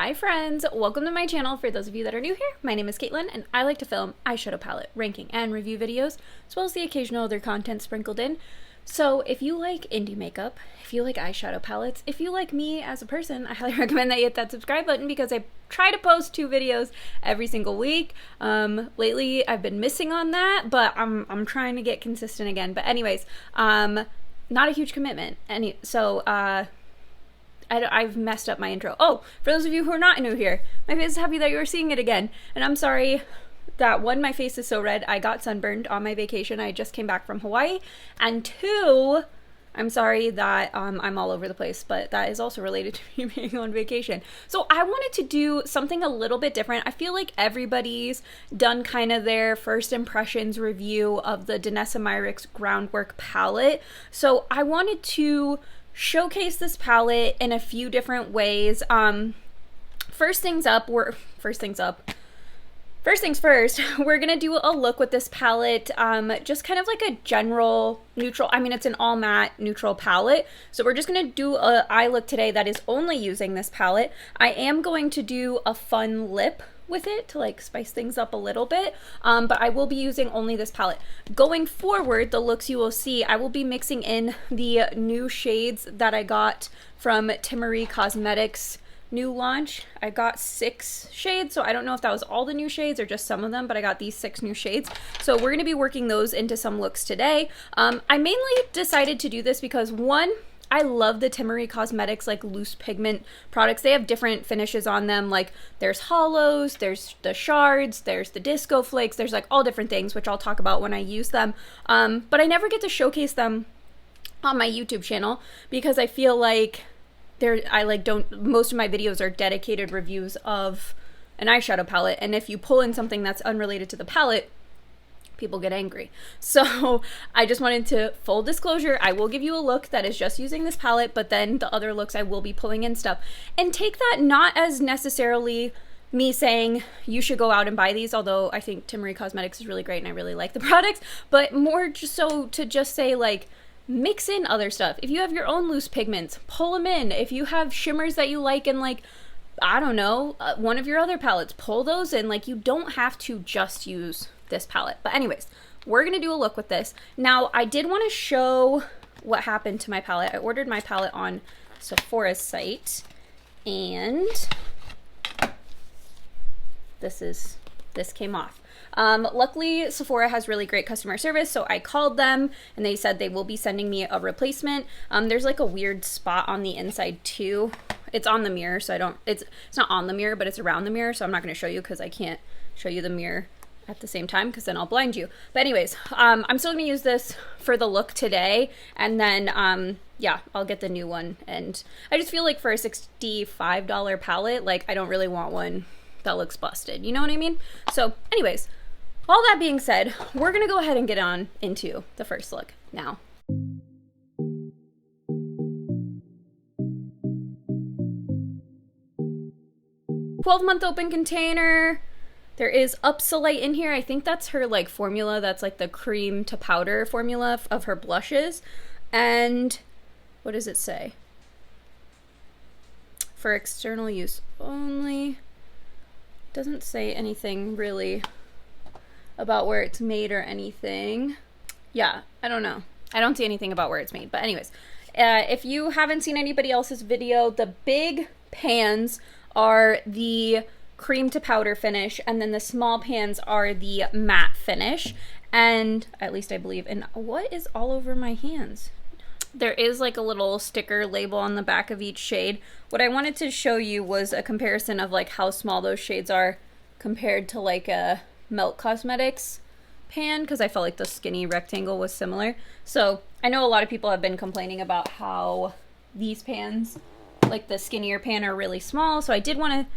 Hi friends, welcome to my channel. For those of you that are new here, my name is Katelyn and I like to film eyeshadow palette, ranking, and review videos, as well as the occasional other content sprinkled in. So if you like indie makeup, if you like eyeshadow palettes, if you like me as a person, I highly recommend that you hit that subscribe button because I try to post 2 videos every single week. Lately I've been missing on that, but I'm trying to get consistent again. But anyways, not a huge commitment. I've messed up my intro. Oh, for those of you who are not new here, my face is happy that you are seeing it again. And I'm sorry that 1, my face is so red. I got sunburned on my vacation. I just came back from Hawaii. And 2, I'm sorry that I'm all over the place, but that is also related to me being on vacation. So I wanted to do something a little bit different. I feel like everybody's done kind of their first impressions review of the Danessa Myricks Groundwork palette. So I wanted to showcase this palette in a few different ways. First things first, we're gonna do a look with this palette, just kind of like a general neutral, I mean it's an all matte neutral palette, so we're just gonna do a eye look today that is only using this palette. I am going to do a fun lip with it to like spice things up a little bit, but I will be using only this palette. Going forward, the looks you will see, I will be mixing in the new shades that I got from Timmery Cosmetics new launch. I got 6 shades, so I don't know if that was all the new shades or just some of them, but I got these 6 new shades. So we're gonna be working those into some looks today. I mainly decided to do this because 1, I love the Timmery Cosmetics like loose pigment products. They have different finishes on them, like there's hollows, there's the shards, there's the disco flakes, there's like all different things, which I'll talk about when I use them. But I never get to showcase them on my YouTube channel because I feel like most of my videos are dedicated reviews of an eyeshadow palette, and if you pull in something that's unrelated to the palette, people get angry. So I just wanted to, full disclosure, I will give you a look that is just using this palette, but then the other looks I will be pulling in stuff. And take that not as necessarily me saying you should go out and buy these, although I think Timmery Cosmetics is really great and I really like the products, but more just so to just say like, mix in other stuff. If you have your own loose pigments, pull them in. If you have shimmers that you like and like, I don't know, one of your other palettes, pull those in. Like, you don't have to just use this palette. But anyways, we're gonna do a look with this. Now, I did want to show what happened to my palette. I ordered my palette on Sephora's site, and this came off. Luckily, Sephora has really great customer service, so I called them and they said they will be sending me a replacement. There's like a weird spot on the inside too. It's on the mirror, so it's not on the mirror, but it's around the mirror, so I'm not going to show you because I can't show you the mirror at the same time because then I'll blind you. But anyways, I'm still going to use this for the look today, and then yeah, I'll get the new one. And I just feel like for a $65 palette, like I don't really want one that looks busted, you know what I mean? So anyways, all that being said, we're gonna go ahead and get on into the first look now. 12-month open container. There is Upsolite in here. I think that's her like formula. That's like the cream to powder formula of her blushes. And what does it say? For external use only. Doesn't say anything really about where it's made or anything. Yeah, I don't know. I don't see anything about where it's made. But anyways, if you haven't seen anybody else's video, the big pans are the cream to powder finish, and then the small pans are the matte finish. And at least I believe. And what is all over my hands? There is like a little sticker label on the back of each shade. What I wanted to show you was a comparison of like how small those shades are compared to like a Melt Cosmetics pan, because I felt like the skinny rectangle was similar. So I know a lot of people have been complaining about how these pans, like the skinnier pan, are really small. So I did want to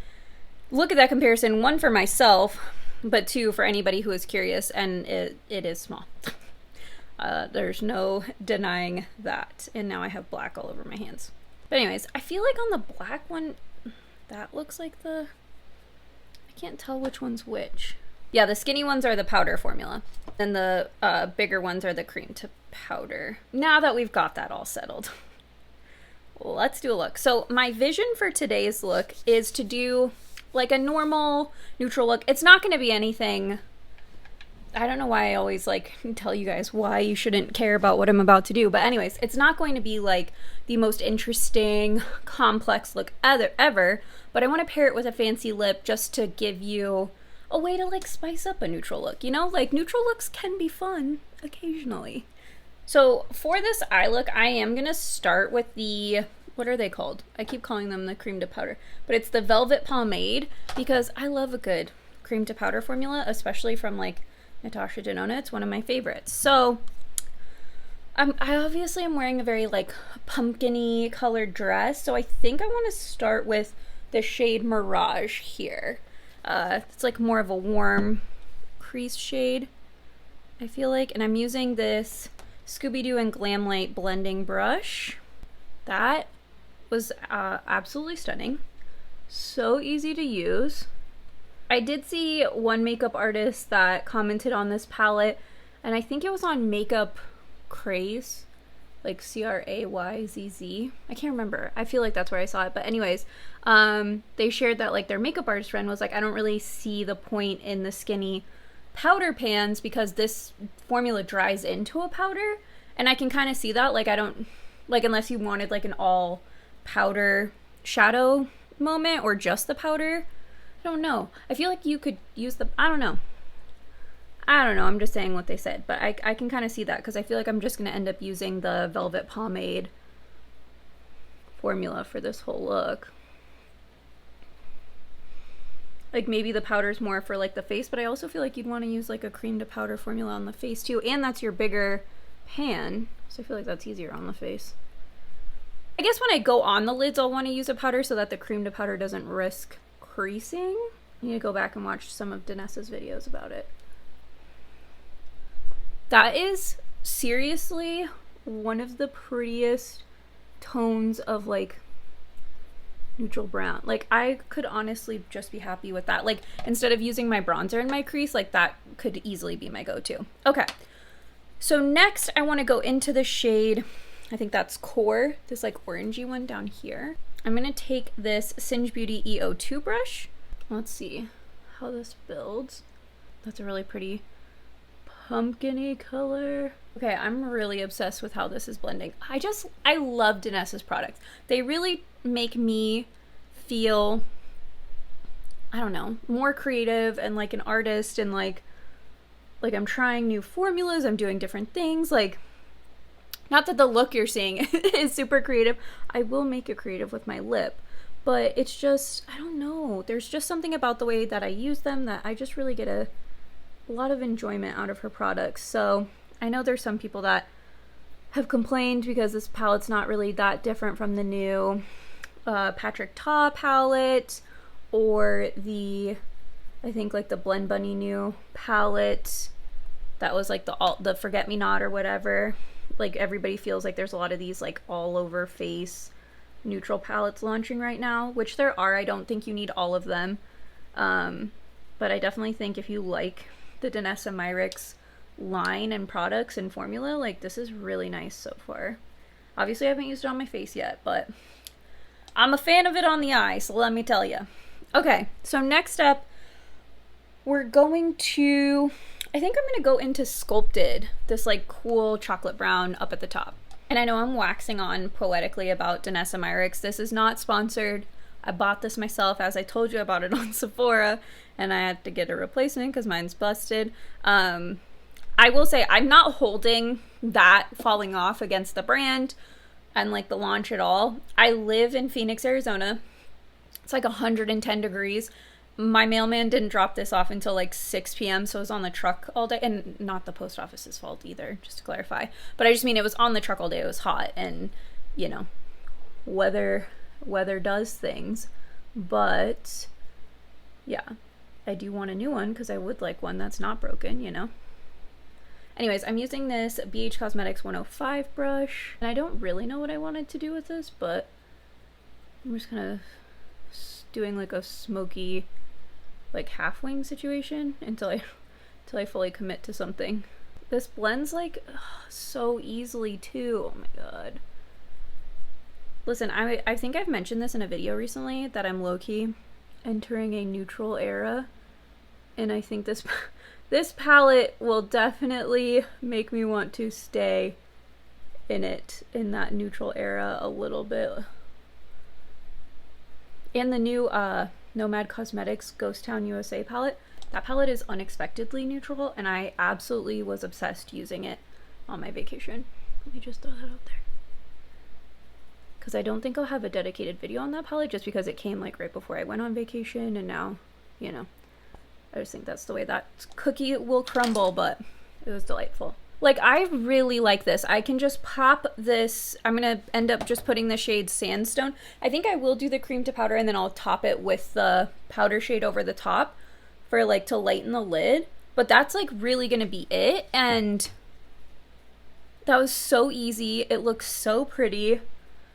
look at that comparison, 1 for myself, but 2 for anybody who is curious, and it is small. There's no denying that. And now I have black all over my hands. But anyways, I feel like on the black one, that looks like I can't tell which one's which. Yeah, the skinny ones are the powder formula, and the bigger ones are the cream to powder. Now that we've got that all settled, let's do a look. So my vision for today's look is to do like a normal neutral look. It's not going to be anything. I don't know why I always like tell you guys why you shouldn't care about what I'm about to do. But anyways, it's not going to be like the most interesting, complex look ever. But I want to pair it with a fancy lip just to give you a way to like spice up a neutral look. You know, like neutral looks can be fun occasionally. So for this eye look, I am going to start with the, what are they called? I keep calling them the cream to powder, but it's the Velvet Pomade because I love a good cream to powder formula, especially from like Natasha Denona. It's one of my favorites. So I obviously am wearing a very like pumpkin-y colored dress. So I think I want to start with the shade Mirage here. It's like more of a warm crease shade, I feel like. And I'm using this Scooby-Doo and Glamlight blending brush. That was absolutely stunning. So easy to use. I did see one makeup artist that commented on this palette, and I think it was on Makeup Craze, like Crayzz. I can't remember. I feel like that's where I saw it. But anyways, they shared that like their makeup artist friend was like, I don't really see the point in the skinny powder pans because this formula dries into a powder, and I can kind of see that. Like I don't like, unless you wanted like an all powder shadow moment or just the powder. I don't know. I feel like you could use the, I don't know, I'm just saying what they said, but I can kind of see that because I feel like I'm just going to end up using the Velvet Pomade formula for this whole look. Like maybe the powder's more for like the face, but I also feel like you'd want to use like a cream to powder formula on the face too, and that's your bigger pan, so I feel like that's easier on the face. I guess when I go on the lids I'll want to use a powder so that the cream to powder doesn't risk creasing. I need to go back and watch some of Danessa's videos about it. That is seriously one of the prettiest tones of like neutral brown. Like I could honestly just be happy with that. Like instead of using my bronzer in my crease, like that could easily be my go-to. Okay, so next I want to go into the shade, I think that's Core, this like orangey one down here. I'm gonna take this Singe Beauty EO2 brush. Let's see how this builds. That's a really pretty pumpkin-y color. Okay, I'm really obsessed with how this is blending. I love Danessa's products. They really make me feel, I don't know, more creative and like an artist, and like I'm trying new formulas, I'm doing different things. Like, not that the look you're seeing is super creative. I will make it creative with my lip, but it's just, I don't know. There's just something about the way that I use them that I just really get a lot of enjoyment out of her products. So I know there's some people that have complained because this palette's not really that different from the new Patrick Ta palette, or the, I think like the Blend Bunny new palette that was like the Forget Me Not or whatever. Like everybody feels like there's a lot of these like all over face neutral palettes launching right now, which there are. I don't think you need all of them, but I definitely think if you like the Danessa Myricks line and products and formula, like this is really nice so far. Obviously I haven't used it on my face yet, but I'm a fan of it on the eye, so let me tell you. Okay, so next up we're going to, I think I'm gonna go into Sculpted, this like cool chocolate brown up at the top. And I know I'm waxing on poetically about Danessa Myricks. This is not sponsored. I bought this myself, as I told you about it on Sephora, and I had to get a replacement because mine's busted. I will say I'm not holding that falling off against the brand and like the launch at all. I live in Phoenix, Arizona. It's like 110 degrees. My mailman didn't drop this off until like 6 p.m. so it was on the truck all day, and not the post office's fault either, just to clarify. But I just mean it was on the truck all day. It was hot, and you know, weather does things. But yeah, I do want a new one because I would like one that's not broken, you know. Anyways, I'm using this BH Cosmetics 105 brush, and I don't really know what I wanted to do with this, but I'm just kind of doing like a smoky like half wing situation until I fully commit to something. This blends like so easily too. Oh my god. Listen, I think I've mentioned this in a video recently that I'm low-key entering a neutral era, and I think this this palette will definitely make me want to stay in that neutral era a little bit. And the new Nomad Cosmetics Ghost Town USA palette, that palette is unexpectedly neutral, and I absolutely was obsessed using it on my vacation. Let me just throw that out there, because I don't think I'll have a dedicated video on that palette just because it came like right before I went on vacation, and now, you know, I just think that's the way that cookie will crumble, but it was delightful. Like, I really like this. I can just pop this. I'm gonna end up just putting the shade Sandstone. I think I will do the cream to powder, and then I'll top it with the powder shade over the top for like to lighten the lid, but that's like really gonna be it. And that was so easy. It looks so pretty.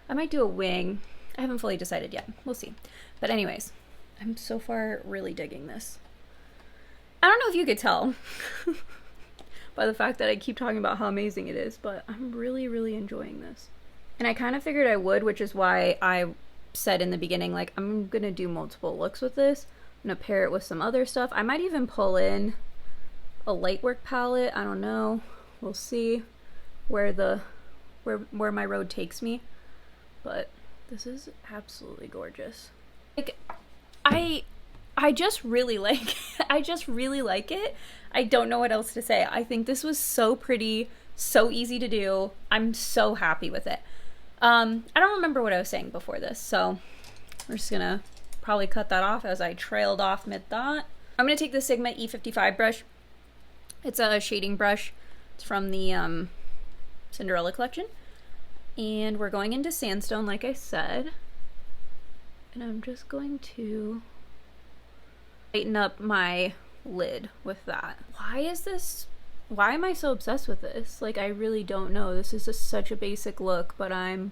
I might do a wing. I haven't fully decided yet. We'll see. But anyways, I'm so far really digging this. I don't know if you could tell by the fact that I keep talking about how amazing it is, but I'm really, really enjoying this. And I kind of figured I would, which is why I said in the beginning, like, I'm gonna do multiple looks with this. I'm gonna pair it with some other stuff. I might even pull in a Lightwork palette. I don't know. We'll see where my road takes me. But this is absolutely gorgeous. Like, I just really like I just really like it. I don't know what else to say. I think this was so pretty, so easy to do. I'm so happy with it. I don't remember what I was saying before this, so we're just gonna probably cut that off as I trailed off mid-thought. I'm gonna take the Sigma E55 brush. It's a shading brush. It's from the Cinderella collection. And we're going into Sandstone, like I said. And I'm just going to lighten up my lid with that. Why am I so obsessed with this? Like, I really don't know. This is just such a basic look, but I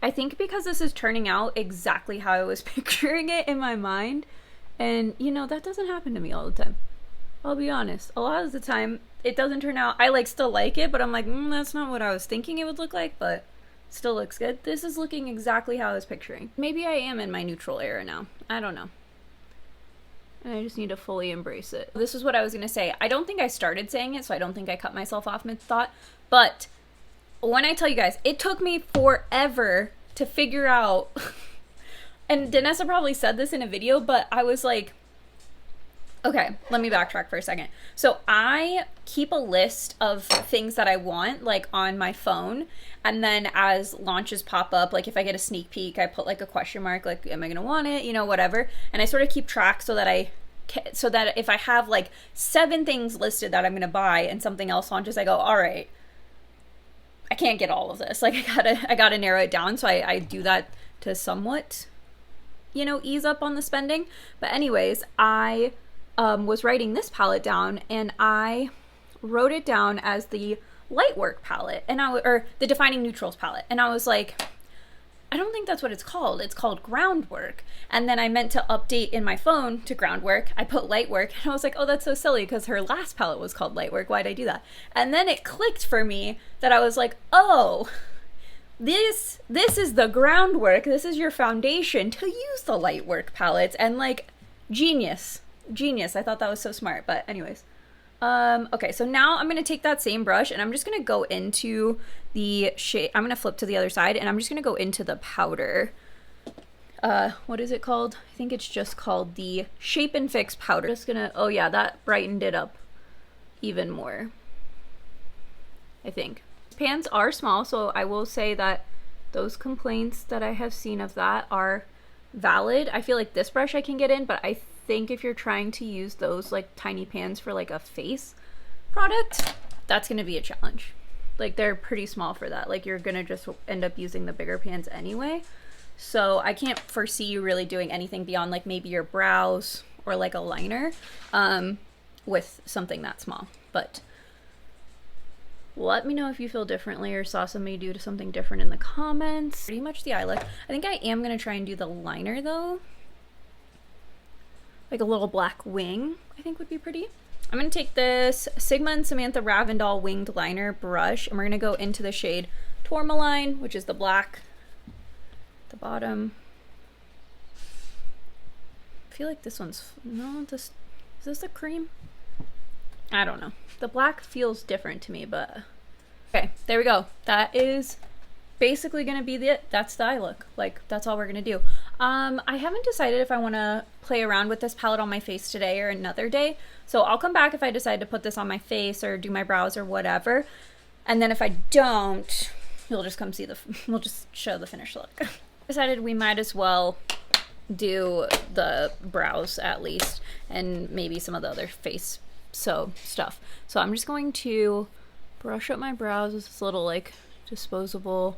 think because this is turning out exactly how I was picturing it in my mind. And, you know, that doesn't happen to me all the time. I'll be honest. A lot of the time, it doesn't turn out, I still like it, but I'm like, that's not what I was thinking it would look like, but still looks good. This is looking exactly how I was picturing. Maybe I am in my neutral era now. I don't know. And I just need to fully embrace it. This is what I was gonna say. I don't think I started saying it, so I don't think I cut myself off mid-thought, but when I tell you guys, it took me forever to figure out, and Danessa probably said this in a video, but I was like, okay, let me backtrack for a second. So I keep a list of things that I want, like, on my phone, and then as launches pop up, like if I get a sneak peek, I put like a question mark, like, am I gonna want it, you know, whatever, and I sort of keep track so that if I have like 7 things listed that I'm gonna buy and something else launches, I go, all right, I can't get all of this, like I gotta narrow it down. So I do that to somewhat, you know, ease up on the spending. But anyways, I was writing this palette down, and I wrote it down as the Lightwork palette, and or the Defining Neutrals palette, and I was like, I don't think that's what it's called. It's called Groundwork. And then I meant to update in my phone to Groundwork. I put Lightwork, and I was like, oh, that's so silly because her last palette was called Lightwork. Why'd I do that? And then it clicked for me that I was like, oh, this is the Groundwork. This is your foundation to use the Lightwork palettes, and like, genius. I thought that was so smart. But anyways, okay, so now I'm gonna take that same brush, and I'm just gonna go into the shade. I'm gonna flip to the other side, and I'm just gonna go into the powder. What is it called? I think it's just called the Shape and Fix powder. Just gonna, oh yeah, that brightened it up even more, I think. Pans are small, so I will say that those complaints that I have seen of that are valid. I feel like this brush I can get in, but I think if you're trying to use those like tiny pans for like a face product, that's gonna be a challenge. Like, they're pretty small for that. Like, you're gonna just end up using the bigger pans anyway. So I can't foresee you really doing anything beyond like maybe your brows or like a liner with something that small. But let me know if you feel differently or saw somebody do something different in the comments. Pretty much the eye look. I think I am gonna try and do the liner though. Like a little black wing, I think would be pretty. I'm gonna take this Sigma and Samantha Ravindall winged liner brush, and we're gonna go into the shade Tourmaline, which is the black The bottom. I feel like this one's, no, this, is this the cream? I don't know. The black feels different to me, but okay, there we go. That is basically gonna be that's the eye look. Like, that's all we're gonna do. I haven't decided if I want to play around with this palette on my face today or another day, so I'll come back if I decide to put this on my face or do my brows or whatever, and then if I don't, you'll just come see we'll just show the finished look. Decided we might as well do the brows at least, and maybe some of the other face stuff. So I'm just going to brush up my brows with this little like disposable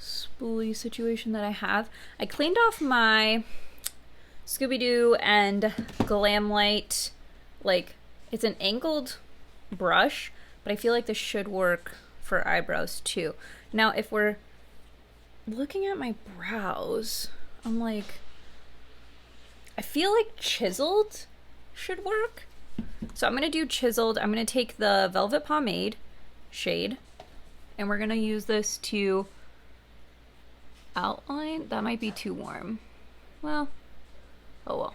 spoolie situation that I have. I cleaned off my Scooby-Doo and Glamlight, like, it's an angled brush, but I feel like this should work for eyebrows too. Now if we're looking at my brows, I'm like, I feel like chiseled should work. So I'm going to do chiseled. I'm going to take the Velvet Pomade shade, and we're going to use this to outline. That might be too warm. Well, oh well.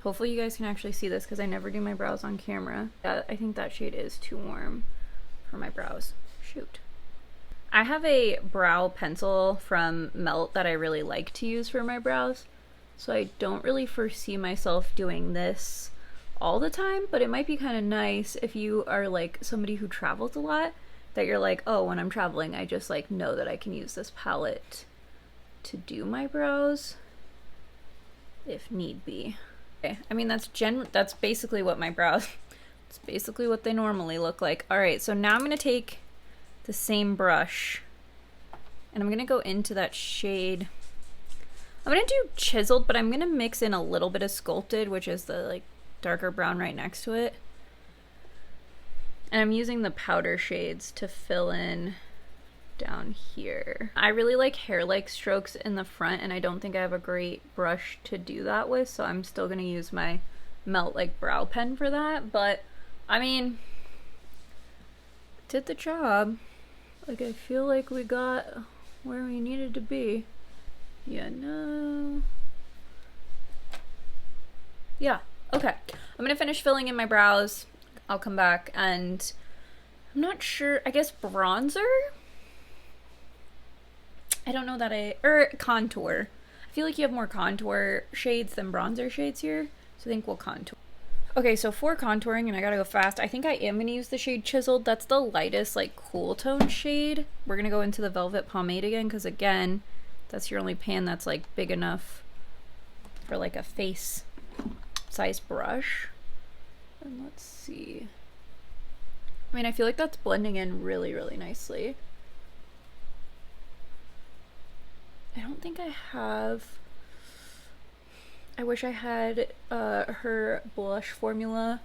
Hopefully you guys can actually see this because I never do my brows on camera. I think that shade is too warm for my brows. Shoot. I have a brow pencil from Melt that I really like to use for my brows, so I don't really foresee myself doing this all the time, but it might be kind of nice if you are like somebody who travels a lot, that you're like, oh, when I'm traveling, I just like know that I can use this palette to do my brows if need be. Okay, I mean, that's basically what my brows, it's basically what they normally look like. All right, so now I'm gonna take the same brush and I'm gonna go into that shade. I'm gonna do chiseled, but I'm gonna mix in a little bit of sculpted, which is the like darker brown right next to it. And I'm using the powder shades to fill in down here. I really like hair-like strokes in the front, and I don't think I have a great brush to do that with, so I'm still gonna use my Melt like brow pen for that. But I mean, did the job. Like, I feel like we got where we needed to be. Yeah, no. Yeah, okay. I'm gonna finish filling in my brows. I'll come back, and I'm not sure, I guess bronzer? I don't know that contour. I feel like you have more contour shades than bronzer shades here, so I think we'll contour. Okay, so for contouring, and I gotta go fast, I think I am gonna use the shade Chiseled. That's the lightest, like, cool tone shade. We're gonna go into the Velvet Pomade again, because again, that's your only pan that's, like, big enough for, like, a face size brush. And let's see. I mean, I feel like that's blending in really, really nicely. I don't think I have... I wish I had her blush formula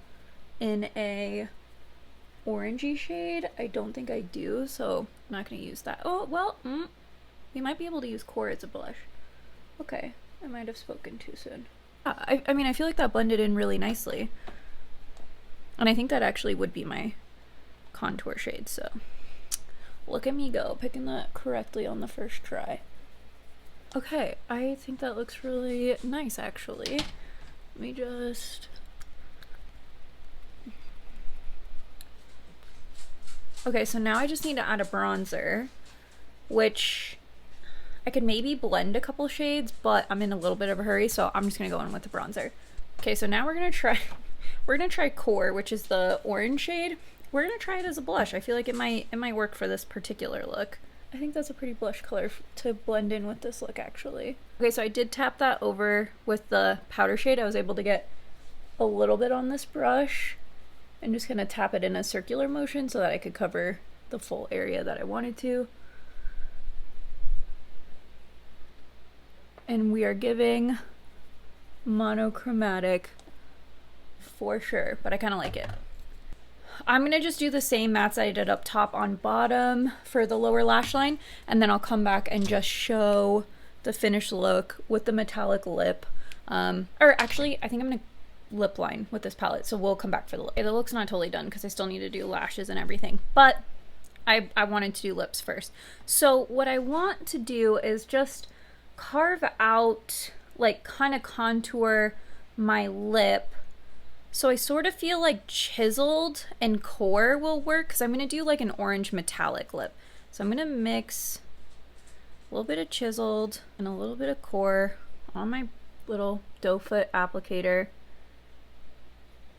in a orangey shade. I don't think I do, so I'm not going to use that. Oh, well, we might be able to use Core as a blush. Okay, I might have spoken too soon. I mean, I feel like that blended in really nicely. And I think that actually would be my contour shade, so look at me go, picking that correctly on the first try. Okay, I think that looks really nice, actually. Let me just... Okay, so now I just need to add a bronzer, which I could maybe blend a couple shades, but I'm in a little bit of a hurry, so I'm just gonna go in with the bronzer. Okay, so now we're gonna try Core, which is the orange shade. We're gonna try it as a blush. I feel like it might work for this particular look. I think that's a pretty blush color to blend in with this look, actually. Okay, so I did tap that over with the powder shade. I was able to get a little bit on this brush and just kind of tap it in a circular motion so that I could cover the full area that I wanted to. And we are giving monochromatic for sure, but I kind of like it. I'm gonna just do the same mats I did up top on bottom for the lower lash line, and then I'll come back and just show the finished look with the metallic lip. Or actually, I think I'm gonna lip line with this palette, so we'll come back for the look. The look's not totally done because I still need to do lashes and everything, but I wanted to do lips first. So what I want to do is just carve out, like kind of contour my lip. So I sort of feel like chiseled and core will work, because I'm going to do like an orange metallic lip. So I'm going to mix a little bit of chiseled and a little bit of core on my little doe foot applicator.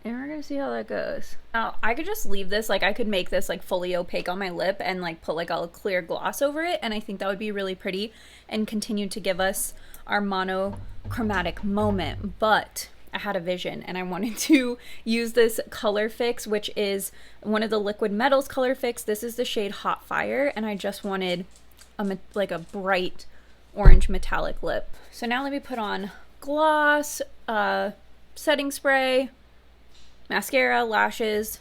And we're going to see how that goes. Now, I could just leave this, like I could make this like fully opaque on my lip and like put like a clear gloss over it. And I think that would be really pretty and continue to give us our monochromatic moment. But I had a vision and I wanted to use this color fix, which is one of the Liquid Metals color fix. This is the shade Hot Fire, and I just wanted like a bright orange metallic lip. So now let me put on gloss, setting spray, mascara, lashes,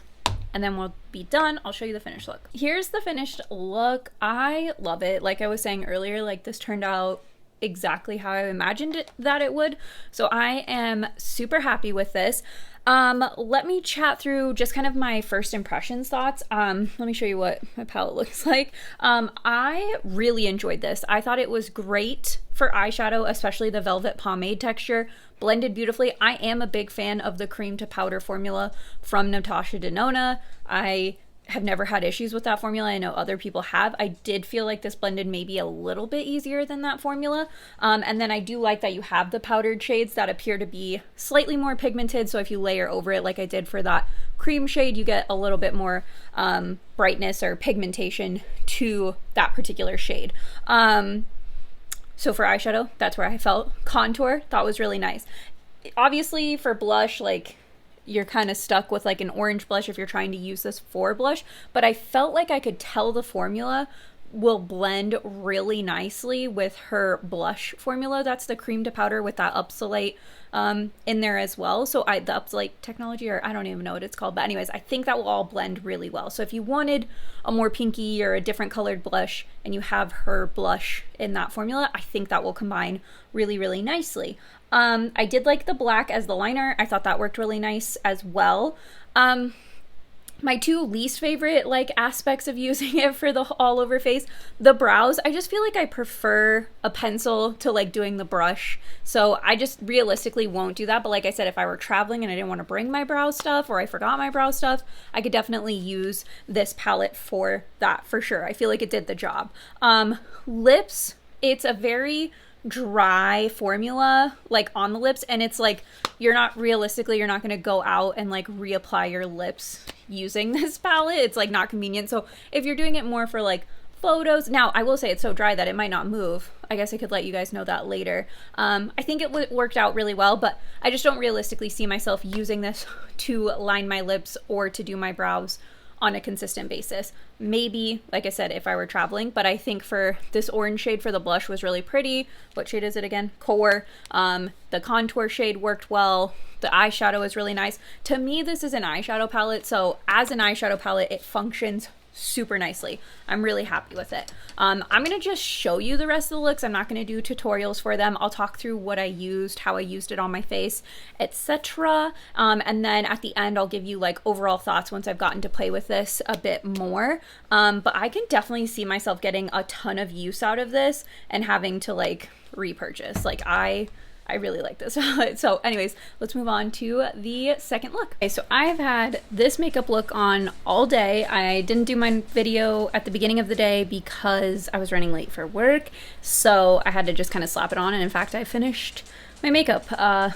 and then we'll be done. I'll show you the finished look. Here's the finished look. I love it. Like I was saying earlier, like this turned out exactly how I imagined that it would. So I am super happy with this. Let me chat through just kind of my first impressions thoughts. Let me show you what my palette looks like. I really enjoyed this. I thought it was great for eyeshadow, especially the velvet pomade texture, blended beautifully. I am a big fan of the cream to powder formula from Natasha Denona. I have never had issues with that formula. I know other people have. I did feel like this blended maybe a little bit easier than that formula. And then I do like that you have the powdered shades that appear to be slightly more pigmented. So if you layer over it like I did for that cream shade, you get a little bit more brightness or pigmentation to that particular shade. So for eyeshadow, that's where I felt. Contour, thought was really nice. Obviously for blush, like you're kind of stuck with like an orange blush if you're trying to use this for blush, but I felt like I could tell the formula will blend really nicely with her blush formula. That's the cream to powder with that Upsolite in there as well. So the Upsolite technology, or I don't even know what it's called, but anyways, I think that will all blend really well. So if you wanted a more pinky or a different colored blush and you have her blush in that formula, I think that will combine really, really nicely. I did like the black as the liner. I thought that worked really nice as well. My two least favorite like aspects of using it for the all over face, the brows. I just feel like I prefer a pencil to like doing the brush. So I just realistically won't do that. But like I said, if I were traveling and I didn't want to bring my brow stuff, or I forgot my brow stuff, I could definitely use this palette for that for sure. I feel like it did the job. Lips, it's a very dry formula like on the lips, and it's like you're not going to go out and like reapply your lips using this palette. It's like not convenient. So if you're doing it more for like photos, now I will say it's so dry that it might not move. I guess I could let you guys know that later. I think it worked out really well, but I just don't realistically see myself using this to line my lips or to do my brows on a consistent basis. Maybe, like I said, if I were traveling, but I think for this orange shade for the blush was really pretty. What shade is it again? Core. The contour shade worked well. The eyeshadow is really nice. To me, this is an eyeshadow palette, so as an eyeshadow palette, it functions super nicely. I'm really happy with it. I'm gonna just show you the rest of the looks. I'm not gonna do tutorials for them. I'll talk through what I used, how I used it on my face, etc. And then at the end, I'll give you like overall thoughts once I've gotten to play with this a bit more. But I can definitely see myself getting a ton of use out of this and having to like repurchase. Like I really like this. So anyways, let's move on to the second look. Okay, so I've had this makeup look on all day. I didn't do my video at the beginning of the day because I was running late for work. So I had to just kind of slap it on. And in fact, I finished my makeup at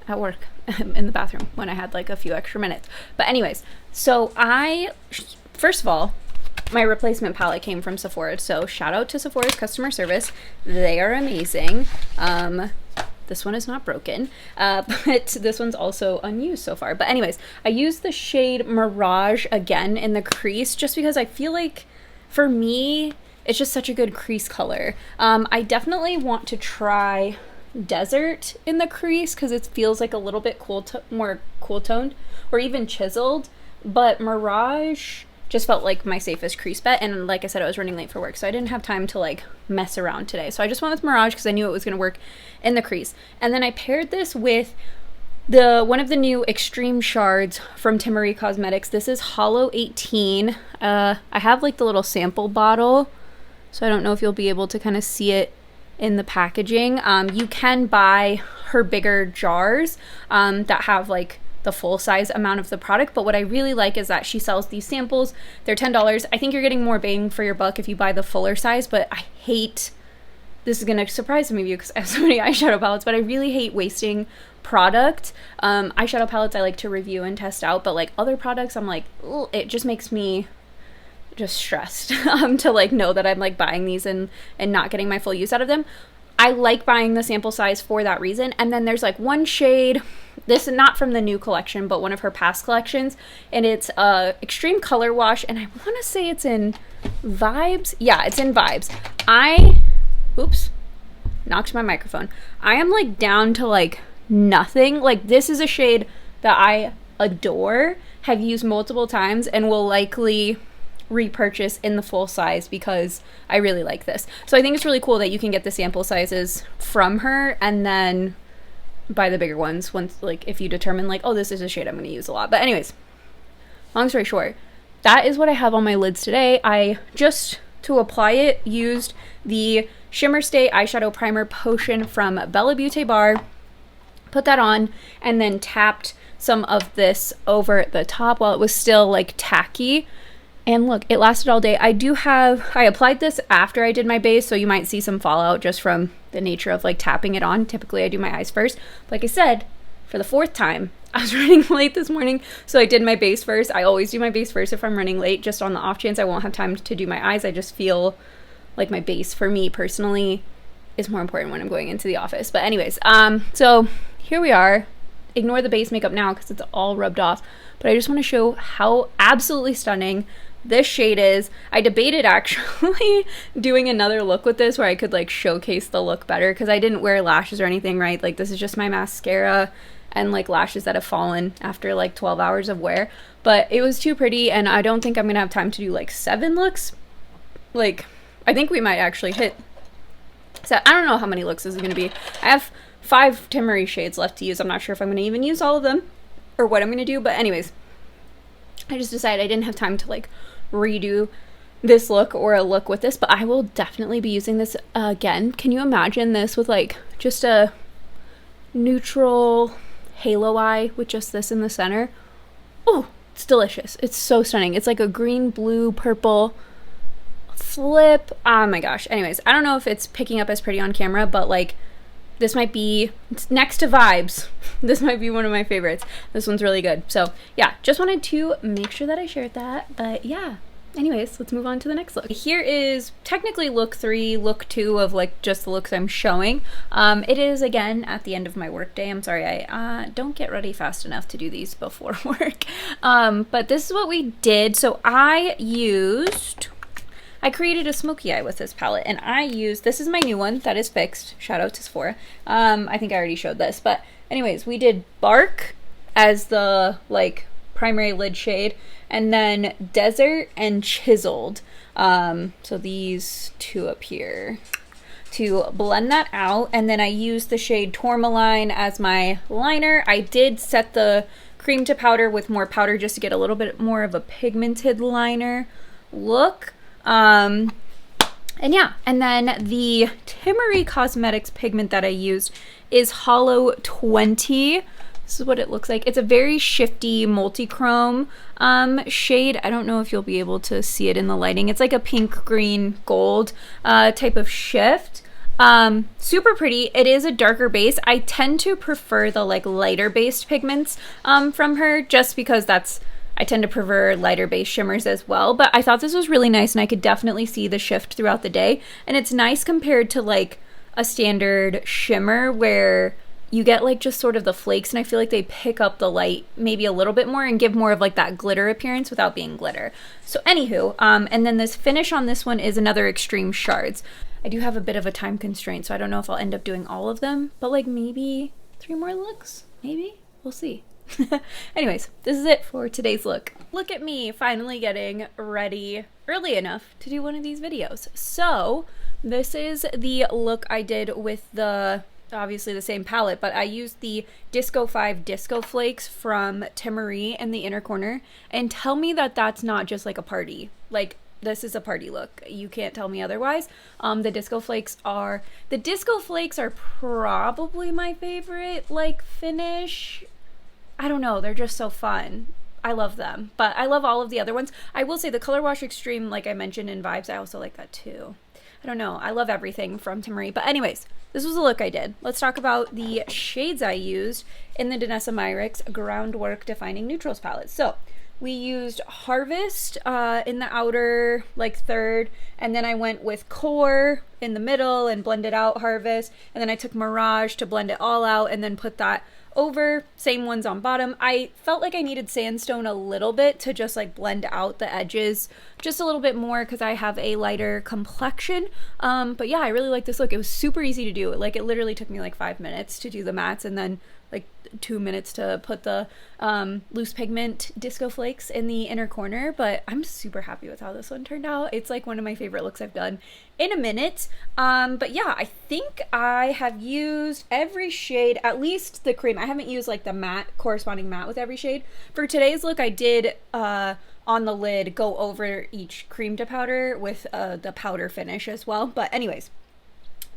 work in the bathroom when I had like a few extra minutes. But anyways, so first of all, my replacement palette came from Sephora. So shout out to Sephora's customer service. They are amazing. This one is not broken, but this one's also unused so far. But anyways, I used the shade Mirage again in the crease just because I feel like, for me, it's just such a good crease color. I definitely want to try Desert in the crease because it feels like a little bit more cool toned or even chiseled, but Mirage just felt like my safest crease bet. And like I said, I was running late for work, so I didn't have time to like mess around today. So I just went with Mirage because I knew it was going to work in the crease. And then I paired this with one of the new Extreme Shards from Timmery Cosmetics. This is Hollow 18. I have like the little sample bottle, so I don't know if you'll be able to kind of see it in the packaging. You can buy her bigger jars that have like the full size amount of the product, but what I really like is that she sells these samples. They're $10. I think you're getting more bang for your buck if you buy the fuller size, but I hate, this is gonna surprise some of you because I have so many eyeshadow palettes, but I really hate wasting product. Eyeshadow palettes I like to review and test out, but like other products I'm like, ugh, it just makes me just stressed to like know that I'm like buying these and not getting my full use out of them. I like buying the sample size for that reason. And then there's like one shade, this is not from the new collection, but one of her past collections, and it's Extreme Color Wash, and I want to say it's in Vibes. Yeah, it's in Vibes. Oops, knocked my microphone. I am like down to like nothing. Like this is a shade that I adore, have used multiple times, and will likely repurchase in the full size because I really like this. So I think it's really cool that you can get the sample sizes from her and then buy the bigger ones once, like if you determine like, oh, this is a shade I'm going to use a lot. But anyways, long story short, that is what I have on my lids today. I just, to apply it, used the Shimmer Stay Eyeshadow Primer Potion from BellaBeauteBar, put that on, and then tapped some of this over the top while it was still like tacky. And look, it lasted all day. I applied this after I did my base, so you might see some fallout just from the nature of like tapping it on. Typically I do my eyes first. But like I said, for the 4th time, I was running late this morning, so I did my base first. I always do my base first if I'm running late, just on the off chance I won't have time to do my eyes. I just feel like my base, for me personally, is more important when I'm going into the office. But anyways, so here we are. Ignore the base makeup now because it's all rubbed off. But I just want to show how absolutely stunning this shade is. I debated actually doing another look with this where I could like showcase the look better because I didn't wear lashes or anything, right? Like this is just my mascara and like lashes that have fallen after like 12 hours of wear. But it was too pretty, and I don't think I'm gonna have time to do like 7 looks. Like I think we might actually hit, so I don't know how many looks this is gonna be. I have 5 Tim Marie shades left to use. I'm not sure if I'm gonna even use all of them or what I'm gonna do, but anyways, I just decided I didn't have time to like redo this look or a look with this, but I will definitely be using this again. Can you imagine this with like just a neutral halo eye with just this in the center? Oh, it's delicious. It's so stunning. It's like a green, blue, purple flip. Oh my gosh. Anyways, I don't know if it's picking up as pretty on camera, but like this might be, next to Vibes, this might be one of my favorites. This one's really good. So yeah, just wanted to make sure that I shared that. But yeah, anyways, let's move on to the next look. Here is technically look 3, look 2 of like just the looks I'm showing. It is again at the end of my work day. I'm sorry, I don't get ready fast enough to do these before work. But this is what we did. So I created a smoky eye with this palette, and I used, this is my new one that is fixed. Shout out to Sephora. I think I already showed this, but anyways, we did Bark as the like primary lid shade, and then Desert and Chiseled. So these 2 up here to blend that out, and then I used the shade Tourmaline as my liner. I did set the cream to powder with more powder just to get a little bit more of a pigmented liner look. And yeah, and then the Tim Marie Cosmetics pigment that I used is Hollow 20. This is what it looks like. It's a very shifty multi-chrome shade. I don't know if you'll be able to see it in the lighting. It's like a pink, green, gold type of shift. Super pretty. It is a darker base. I tend to prefer the like lighter based pigments from her, just because I tend to prefer lighter base shimmers as well, but I thought this was really nice, and I could definitely see the shift throughout the day. And it's nice compared to like a standard shimmer where you get like just sort of the flakes, and I feel like they pick up the light maybe a little bit more and give more of like that glitter appearance without being glitter. So anywho, and then this finish on this one is another Extreme Shards. I do have a bit of a time constraint, so I don't know if I'll end up doing all of them, but like maybe 3 more looks, maybe? We'll see. Anyways, this is it for today's look. Look at me finally getting ready early enough to do one of these videos. So this is the look I did with the, obviously the same palette, but I used the Disco 5 Disco Flakes from Tim Marie in the inner corner, and tell me that that's not just like a party. Like this is a party look. You can't tell me otherwise. The disco flakes are probably my favorite like finish. I don't know, they're just so fun. I love them, but I love all of the other ones. I will say the Color Wash Extreme, like I mentioned in Vibes, I also like that too. I don't know, I love everything from Timmerie. But anyways, this was the look I did. Let's talk about the shades I used in the Danessa Myricks Groundwork Defining Neutrals palette. So we used Harvest in the outer like third, and then I went with Core in the middle and blended out Harvest, and then I took Mirage to blend it all out and then put that over, same ones on bottom. I felt like I needed Sandstone a little bit to just like blend out the edges just a little bit more because I have a lighter complexion. But yeah, I really like this look. It was super easy to do. Like it literally took me like 5 minutes to do the mattes and then like 2 minutes to put the loose pigment disco flakes in the inner corner. But I'm super happy with how this one turned out. It's like one of my favorite looks I've done in a minute. But yeah, I think I have used every shade, at least the cream. I haven't used like the matte, corresponding matte with every shade. For today's look, I did on the lid go over each cream to powder with the powder finish as well. But anyways,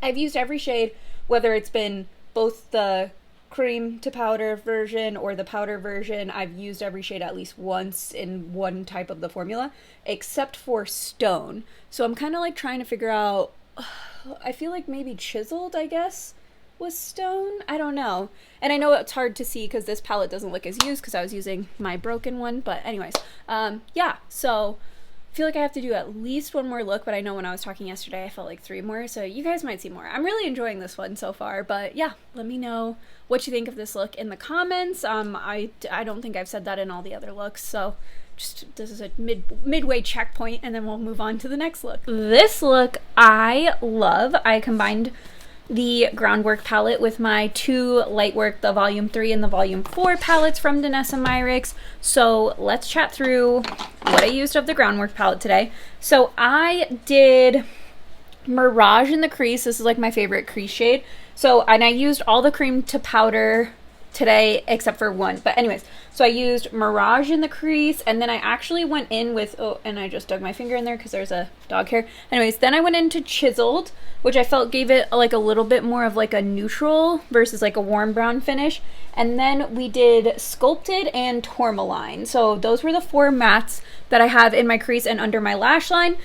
I've used every shade, whether it's been both the cream to powder version or the powder version. I've used every shade at least once in one type of the formula, except for Stone. So I'm kind of like trying to figure out, I feel like maybe Chiseled, I guess, was Stone. I don't know. And I know it's hard to see because this palette doesn't look as used because I was using my broken one. But anyways, yeah, so I feel like I have to do at least one more look, but I know when I was talking yesterday, I felt like 3 more, so you guys might see more. I'm really enjoying this one so far, but yeah, let me know what you think of this look in the comments. I don't think I've said that in all the other looks, so just this is a midway checkpoint, and then we'll move on to the next look. This look I love. I combined the Groundwork palette with my 2 Lightwork, the Volume 3 and the Volume 4 palettes from Danessa Myricks. So let's chat through what I used of the Groundwork palette today. So I did Mirage in the Crease. This is like my favorite crease shade. So, and I used all the cream to powder today except for one. But anyways, so I used Mirage in the Crease, and then I actually went in with, oh, and I just dug my finger in there because there's a dog hair. Anyways, then I went into Chiseled, which I felt gave it like a little bit more of like a neutral versus like a warm brown finish. And then we did Sculpted and Tourmaline. So those were the 4 mattes that I have in my crease and under my lash line.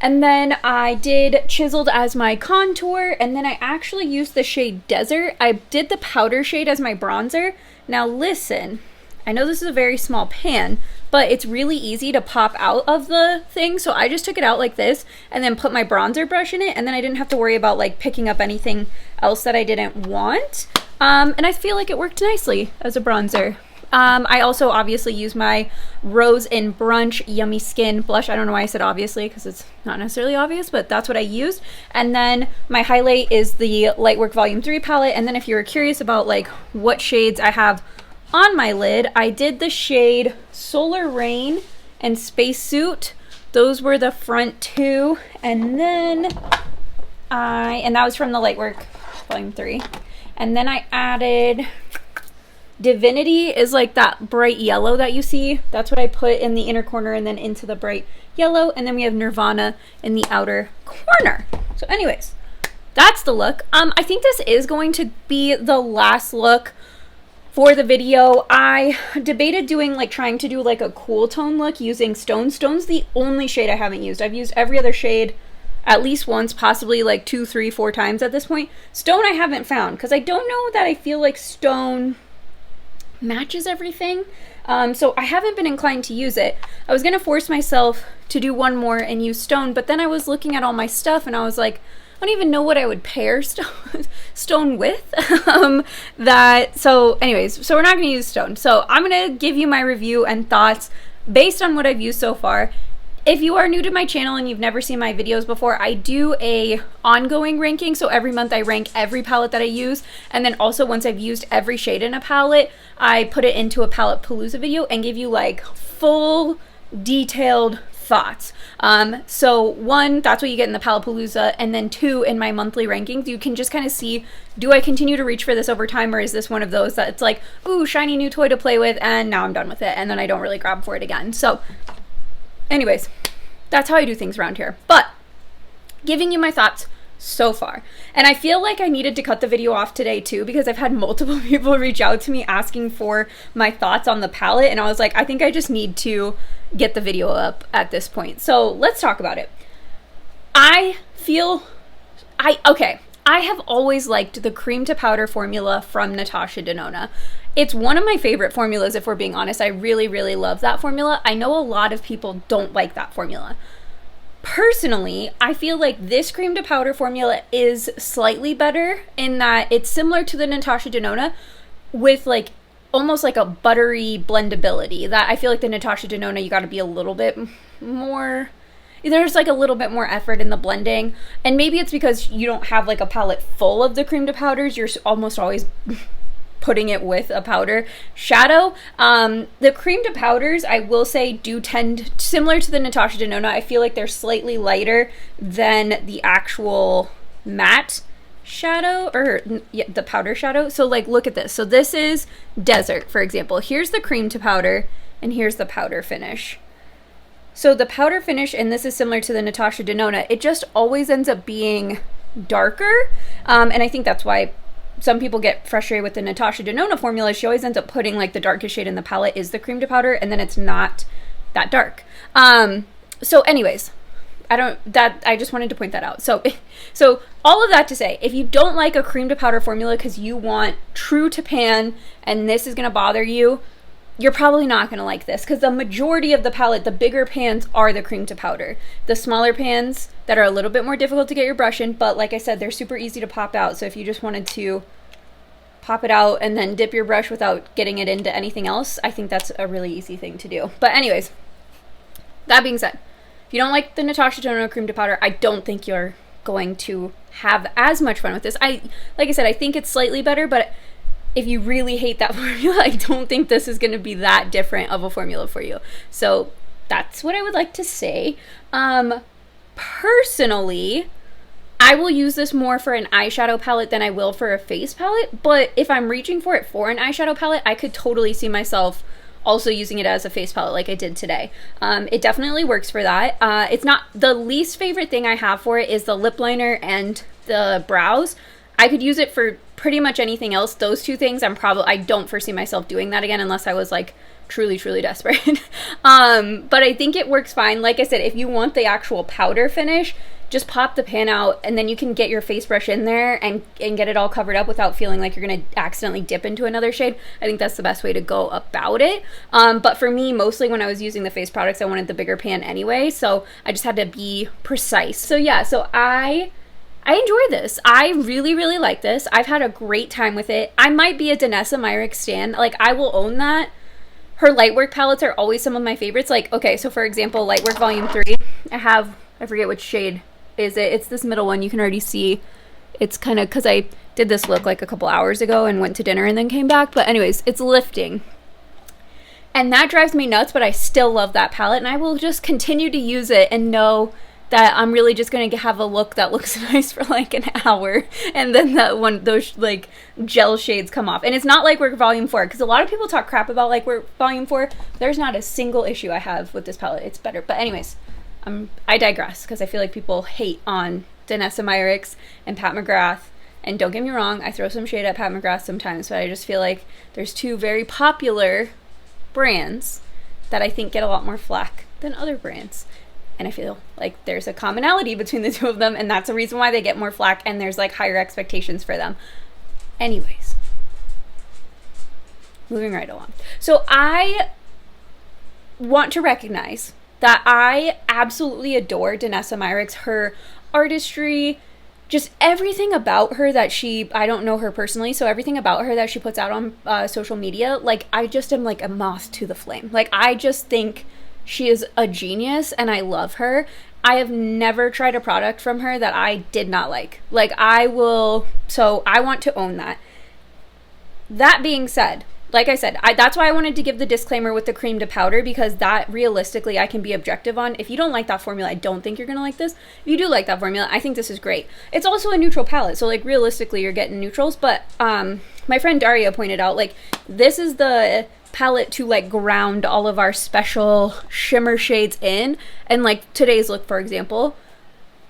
And then I did Chiseled as my contour, and then I actually used the shade Desert. I did the powder shade as my bronzer. Now listen, I know this is a very small pan, but it's really easy to pop out of the thing, so I just took it out like this and then put my bronzer brush in it, and then I didn't have to worry about like picking up anything else that I didn't want. And I feel like it worked nicely as a bronzer. I also obviously use my Rose in Brunch Yummy Skin blush. I don't know why I said obviously because it's not necessarily obvious, but that's what I used. And then my highlight is the Lightwork Volume 3 palette. And then if you were curious about like what shades I have on my lid, I did the shade Solar Rain and Spacesuit. Those were the front 2. And then and that was from the Lightwork Volume 3. And then I added Divinity, is like that bright yellow that you see. That's what I put in the inner corner and then into the bright yellow. And then we have Nirvana in the outer corner. So anyways, that's the look. I think this is going to be the last look for the video. I debated doing like trying to do like a cool tone look using Stone. Stone's the only shade I haven't used. I've used every other shade at least once, possibly like 2, 3, 4 times at this point. Stone I haven't found because I don't know that I feel like Stone matches everything. So I haven't been inclined to use it. I was gonna force myself to do one more and use Stone, but then I was looking at all my stuff and I was like, I don't even know what I would pair Stone with. So anyways, so we're not gonna use Stone. So I'm gonna give you my review and thoughts based on what I've used so far. If you are new to my channel and you've never seen my videos before, I do a ongoing ranking. So every month I rank every palette that I use. And then also once I've used every shade in a palette, I put it into a palette palooza video and give you like full detailed thoughts. So 1, that's what you get in the palette palooza. And then 2, in my monthly rankings, you can just kind of see, do I continue to reach for this over time, or is this one of those that it's like, ooh, shiny new toy to play with, and now I'm done with it. And then I don't really grab for it again. So anyways, that's how I do things around here. But giving you my thoughts so far. And I feel like I needed to cut the video off today too, because I've had multiple people reach out to me asking for my thoughts on the palette, and I was like, I think I just need to get the video up at this point. So let's talk about it. I have always liked the cream to powder formula from Natasha Denona. It's one of my favorite formulas, if we're being honest. I really, really love that formula. I know a lot of people don't like that formula. Personally, I feel like this cream to powder formula is slightly better in that it's similar to the Natasha Denona with like almost like a buttery blendability. That I feel like the Natasha Denona, you got to be a little bit more, there's like a little bit more effort in the blending, and maybe it's because you don't have like a palette full of the cream to powders. You're almost always putting it with a powder shadow. The cream to powders, I will say, do tend, similar to the Natasha Denona, I feel like they're slightly lighter than the actual matte shadow, or yeah, the powder shadow. So like, look at this. So this is Desert, for example. Here's the cream to powder, and here's the powder finish. So the powder finish, and this is similar to the Natasha Denona, it just always ends up being darker. And I think that's why some people get frustrated with the Natasha Denona formula. She always ends up putting like the darkest shade in the palette is the cream to powder, and then it's not that dark. So anyways, I just wanted to point that out. So all of that to say, if you don't like a cream to powder formula because you want true to pan and this is going to bother you, you're probably not going to like this, because the majority of the palette, the bigger pans are the cream to powder. The smaller pans that are a little bit more difficult to get your brush in, but like I said, they're super easy to pop out. So if you just wanted to pop it out and then dip your brush without getting it into anything else, I think that's a really easy thing to do. But anyways, that being said, if you don't like the Natasha Denona cream to powder, I don't think you're going to have as much fun with this. Like I said, I think it's slightly better, but if you really hate that formula, I don't think this is going to be that different of a formula for you. So that's what I would like to say. Personally, I will use this more for an eyeshadow palette than I will for a face palette. But if I'm reaching for it for an eyeshadow palette, I could totally see myself also using it as a face palette like I did today. It definitely works for that. It's not the least favorite thing I have for it is the lip liner and the brows. I could use it for pretty much anything else. Those two things, I don't foresee myself doing that again unless I was like truly, truly desperate. But I think it works fine. Like I said, if you want the actual powder finish, just pop the pan out and then you can get your face brush in there and get it all covered up without feeling like you're going to accidentally dip into another shade. I think that's the best way to go about it. But for me, mostly when I was using the face products, I wanted the bigger pan anyway, so I just had to be precise. So yeah, so I enjoy this. I really, really like this. I've had a great time with it. I might be a Danessa Myricks stan. Like, I will own that. Her Lightwork palettes are always some of my favorites. Like, okay, so for example, Lightwork Volume 3, I forget which shade is it. It's this middle one. You can already see it's kind of, because I did this look like a couple hours ago and went to dinner and then came back. But anyways, it's lifting. And that drives me nuts, but I still love that palette. And I will just continue to use it and know that I'm really just going to have a look that looks nice for like an hour, and then those like gel shades come off. And it's not Lightwork Volume 4, because a lot of people talk crap about Lightwork Volume 4. There's not a single issue I have with this palette. It's better. But anyways, I digress, because I feel like people hate on Danessa Myricks and Pat McGrath. And don't get me wrong, I throw some shade at Pat McGrath sometimes, but I just feel like there's two very popular brands that I think get a lot more flack than other brands. And I feel like there's a commonality between the two of them, and that's the reason why they get more flack, and there's like higher expectations for them. Anyways, moving right along. So I want to recognize that I absolutely adore Danessa Myricks, her artistry, just everything about her that I don't know her personally, so everything about her that she puts out on social media, like I just am like a moth to the flame. Like I just think she is a genius and I love her. I have never tried a product from her that I did not like. Like so I want to own that. That being said, like I said, that's why I wanted to give the disclaimer with the cream to powder, because that realistically I can be objective on. If you don't like that formula, I don't think you're going to like this. If you do like that formula, I think this is great. It's also a neutral palette, so like realistically you're getting neutrals, but my friend Daria pointed out, like, this is the palette to like ground all of our special shimmer shades in, and like today's look, for example,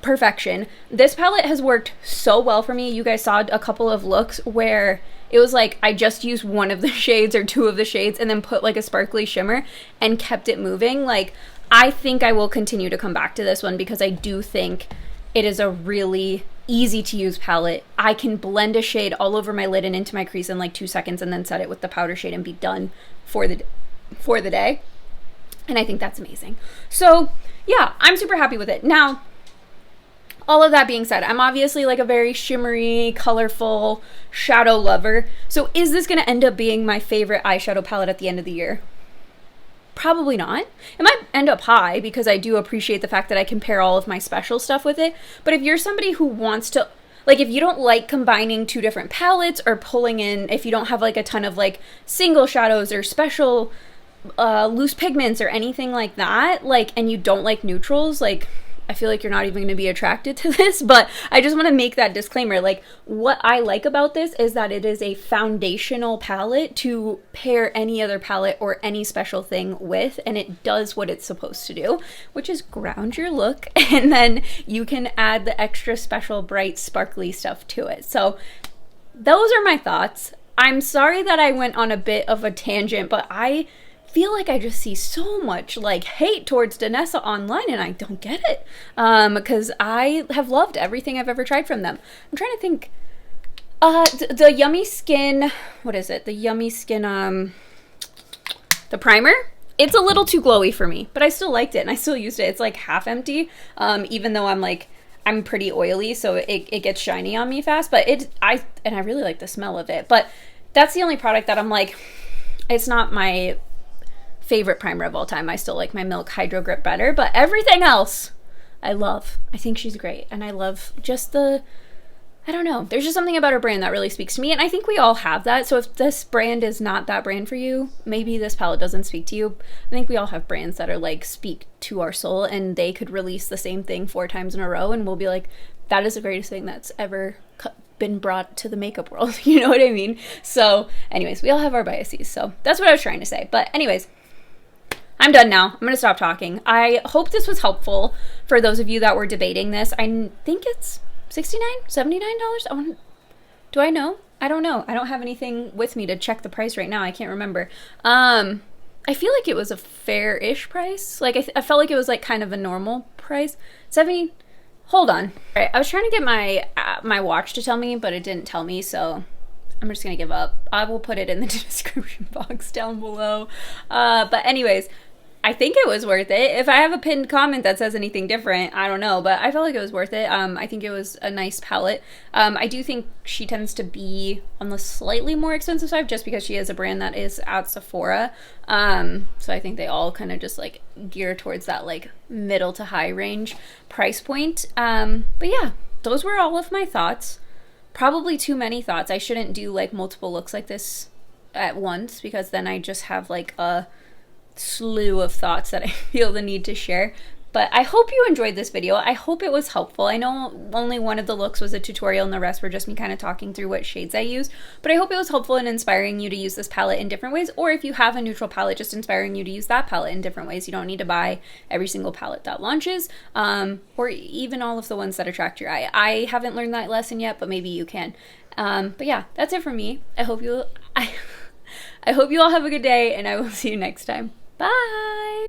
perfection. This palette has worked so well for me. You guys saw a couple of looks where it was like I just used one of the shades or two of the shades and then put like a sparkly shimmer and kept it moving. Like, I think I will continue to come back to this one because I do think it is a really easy to use palette. I can blend a shade all over my lid and into my crease in like 2 seconds and then set it with the powder shade and be done for the day. And I think that's amazing. So yeah, I'm super happy with it. Now, all of that being said, I'm obviously like a very shimmery, colorful shadow lover. So is this going to end up being my favorite eyeshadow palette at the end of the year? Probably not. It might end up high because I do appreciate the fact that I can pair all of my special stuff with it. But if you're somebody who wants to, like, if you don't like combining two different palettes or pulling in, if you don't have like a ton of like single shadows or special loose pigments or anything like that, like, and you don't like neutrals, like, I feel like you're not even going to be attracted to this, but I just want to make that disclaimer. Like, what I like about this is that it is a foundational palette to pair any other palette or any special thing with, and it does what it's supposed to do, which is ground your look, and then you can add the extra special, bright, sparkly stuff to it. So those are my thoughts. I'm sorry that I went on a bit of a tangent, but I feel like I just see so much like hate towards Danessa online, and I don't get it because I have loved everything I've ever tried from them. I'm trying to think. The Yummy Skin, what is it? The Yummy Skin, the primer. It's a little too glowy for me, but I still liked it and I still used it. It's like half empty, even though I'm pretty oily, so it gets shiny on me fast. But I really like the smell of it. But that's the only product that I'm like, it's not my favorite primer of all time. I still like my Milk Hydro Grip better, but everything else I love. I think she's great, and I love just I don't know, there's just something about her brand that really speaks to me, and I think we all have that. So if this brand is not that brand for you, maybe this palette doesn't speak to you. I think we all have brands that are like speak to our soul, and they could release the same thing 4 times in a row and we'll be like, that is the greatest thing that's ever been brought to the makeup world. You know what I mean? So anyways, we all have our biases, so that's what I was trying to say. But anyways, I'm done now. I'm going to stop talking. I hope this was helpful for those of you that were debating this. I think it's $69, $79. Do I know? I don't know. I don't have anything with me to check the price right now. I can't remember. I feel like it was a fair-ish price. Like, I felt like it was like kind of a normal price. 70. Hold on. All right, I was trying to get my watch to tell me, but it didn't tell me, so I'm just gonna give up. I will put it in the description box down below. But anyways, I think it was worth it. If I have a pinned comment that says anything different, I don't know, but I felt like it was worth it. I think it was a nice palette. I do think she tends to be on the slightly more expensive side just because she is a brand that is at Sephora. So I think they all kind of just like gear towards that like middle to high range price point. But yeah, those were all of my thoughts. Probably too many thoughts. I shouldn't do like multiple looks like this at once because then I just have like a slew of thoughts that I feel the need to share. But I hope you enjoyed this video. I hope it was helpful. I know only one of the looks was a tutorial and the rest were just me kind of talking through what shades I use, but I hope it was helpful in inspiring you to use this palette in different ways, or if you have a neutral palette, just inspiring you to use that palette in different ways. You don't need to buy every single palette that launches, or even all of the ones that attract your eye. I haven't learned that lesson yet, but maybe you can. But yeah, that's it for me. I hope you all have a good day, and I will see you next time. Bye!